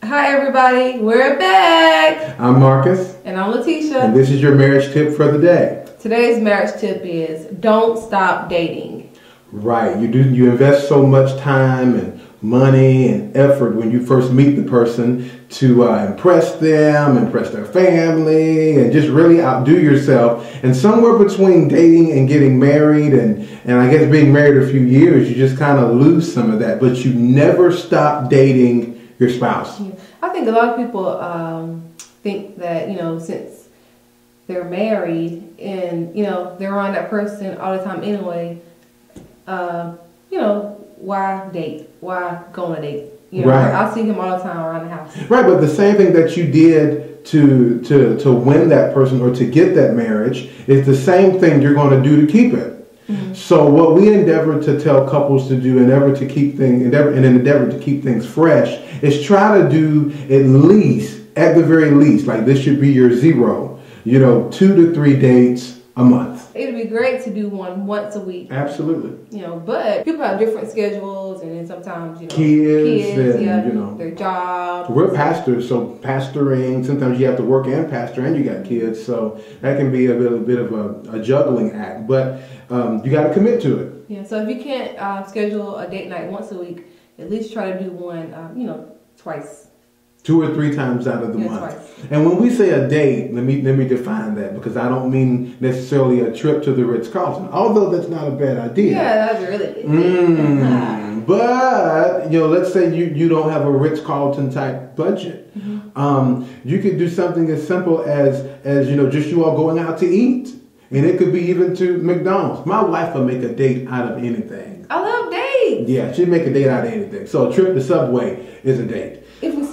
Hi everybody, we're back. I'm Marcus. And I'm Letitia. And this is your marriage tip for the day. Today's marriage tip is don't stop dating. Right. You invest so much time and money and effort when you first meet the person to impress them, impress their family, and just really outdo yourself. And somewhere between dating and getting married and I guess being married a few years, you just kind of lose some of that. But you never stop dating your spouse. Yeah. I think a lot of people think that, since they're married and, they're around that person all the time anyway, why date? Why go on a date? Right. I'll see him all the time around the house. Right, but the same thing that you did to win that person or to get that marriage is the same thing you're going to do to keep it. Mm-hmm. So what we endeavor to tell couples to do, endeavor to keep things fresh, is try to do at the very least, like this should be your zero, 2 to 3 dates a month. It'd be great to do one once a week. Absolutely. But people have different schedules, and then sometimes, kids and, their jobs. We're pastors, so pastoring, sometimes you have to work and pastor and you got kids, so that can be a bit of a juggling act, but you got to commit to it. Yeah, so if you can't schedule a date night once a week, at least try to do one, twice. 2 or 3 times out of the month. Twice. And when we say a date, let me define that, because I don't mean necessarily a trip to the Ritz-Carlton, although that's not a bad idea. Yeah, that's really good. But, let's say you don't have a Ritz-Carlton type budget. Mm-hmm. You could do something as simple as just you all going out to eat. And it could be even to McDonald's. My wife will make a date out of anything. I love dates. Yeah, she'd make a date out of anything. So a trip to Subway is a date. If we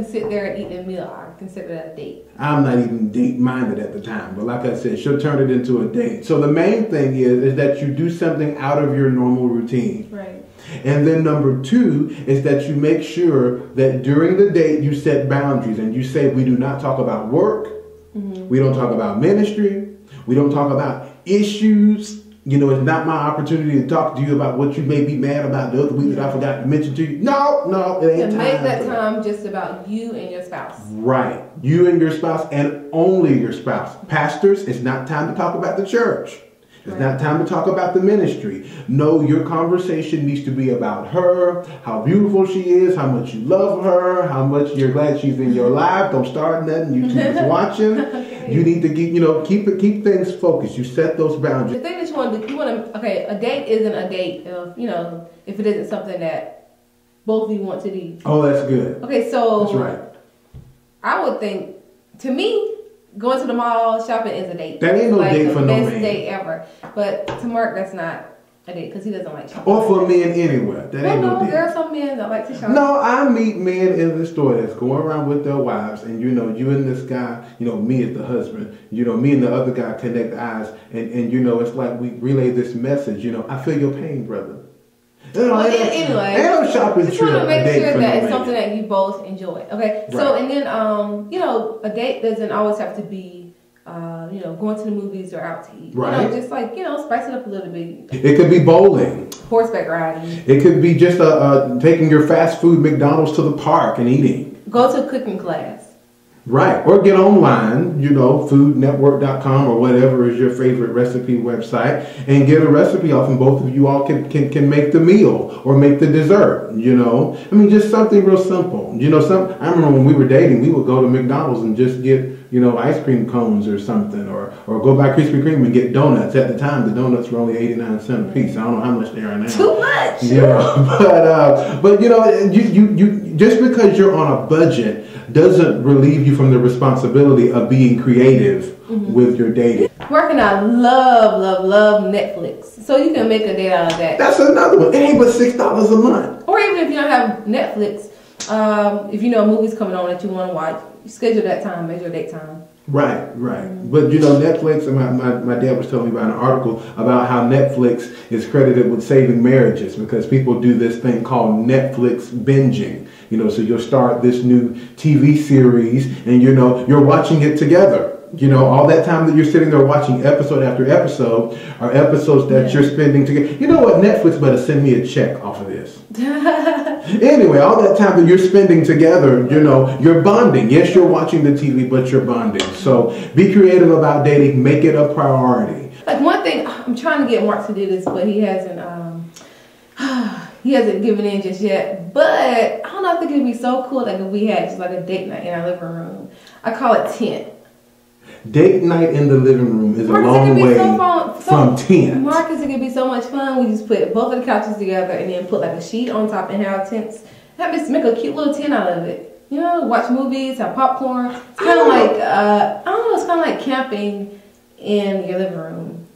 sit there and eat a meal, I consider that a date. I'm not even date-minded at the time, but like I said, she'll turn it into a date. So the main thing is that you do something out of your normal routine. Right. And then number 2 is that you make sure that during the date you set boundaries and you say, we do not talk about work, we don't talk about ministry, we don't talk about issues. It's not my opportunity to talk to you about what you may be mad about the other week that I forgot to mention to you. No, it ain't to time. Make that time just about you and your spouse. Right. You and your spouse and only your spouse. Pastors, it's not time to talk about the church. It's not time to talk about the ministry. No, your conversation needs to be about her, how beautiful she is, how much you love her, how much you're glad she's in your life. Don't start nothing. YouTube is watching. Okay. You need to keep things focused. You set those boundaries. The thing that a date isn't a date if it isn't something that both of you want to do. Oh, that's good. Okay, so that's right. I would think, to me, going to the mall shopping is a date. That ain't no date for no man. Best date ever. But to Mark, that's not a date because he doesn't like shopping. Or for men anywhere. That ain't no date. There are some men that like to shop. No, I meet men in the store that's going around with their wives, and you and this guy, me as the husband, me and the other guy connect eyes, and it's like we relay this message. I feel your pain, brother. Anyway, ain't no shopping just trip. Want to make sure that it's something that you both enjoy. Okay, right. So and then a date doesn't always have to be going to the movies or out to eat. Right. Just like spice it up a little bit. It could be bowling, horseback riding. It could be just taking your fast food McDonald's to the park and eating. Go to a cooking class. Right, or get online, foodnetwork.com or whatever is your favorite recipe website, and get a recipe off, and both of you all can make the meal or make the dessert. Just something real simple. I remember when we were dating, we would go to McDonald's and just get ice cream cones or something, or go buy Krispy Kreme and get donuts. At the time, the donuts were only 89 cents a piece. I don't know how much they are now. Too much. But you just because you're on a budget doesn't relieve you from the responsibility of being creative with your dating. Mark and I love Netflix. So you can make a date out of that. That's another one. It ain't but $6 a month. Or even if you don't have Netflix, if a movie's coming on that you want to watch, you schedule that time as your date time. Right. But Netflix, and my dad was telling me about an article about how Netflix is credited with saving marriages because people do this thing called Netflix binging. So you'll start this new TV series and you're watching it together. You know, all that time that you're sitting there watching episode after episode are episodes that you're spending together. You know what? Netflix better send me a check off of this. Anyway, all that time that you're spending together, you know, you're bonding. Yes, you're watching the TV, but you're bonding. So be creative about dating. Make it a priority. Like one thing, I'm trying to get Mark to do this, but he hasn't given in just yet. But I don't know, I think it'd be so cool like if we had just like a date night in our living room. I call it tent. Date night in the living room is Marcus, a long way from tent. Marcus, it could be so much fun. We just put both of the couches together and then put like a sheet on top and have tents. That makes make a cute little tent out of it. You know, watch movies, have popcorn. It's kind of like I don't know. It's kind of like camping in your living room.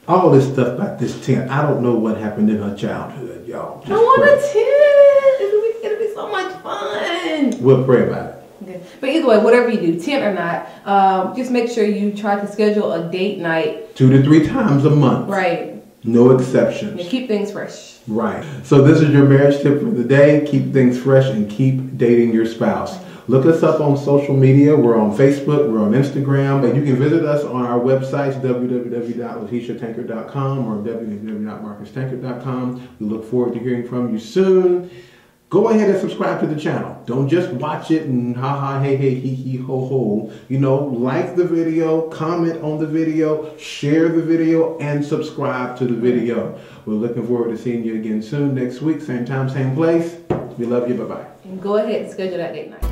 All this stuff about this tent, I don't know what happened in her childhood, y'all. I want a tent. It'll be so much fun. We'll pray about it. Okay. But either way, whatever you do, tent or not, just make sure you try to schedule a date night 2 to 3 times a month. Right. No exceptions. And keep things fresh. Right. So this is your marriage tip for the day. Keep things fresh and keep dating your spouse. Look us up on social media. We're on Facebook. We're on Instagram. And you can visit us on our websites, www.letitiatanker.com or www.marcustanker.com. We look forward to hearing from you soon. Go ahead and subscribe to the channel. Don't just watch it and ha ha, hey, hey, hee hee, ho ho. You know, like the video, comment on the video, share the video, and subscribe to the video. We're looking forward to seeing you again soon next week. Same time, same place. We love you. Bye-bye. And go ahead and schedule that date night.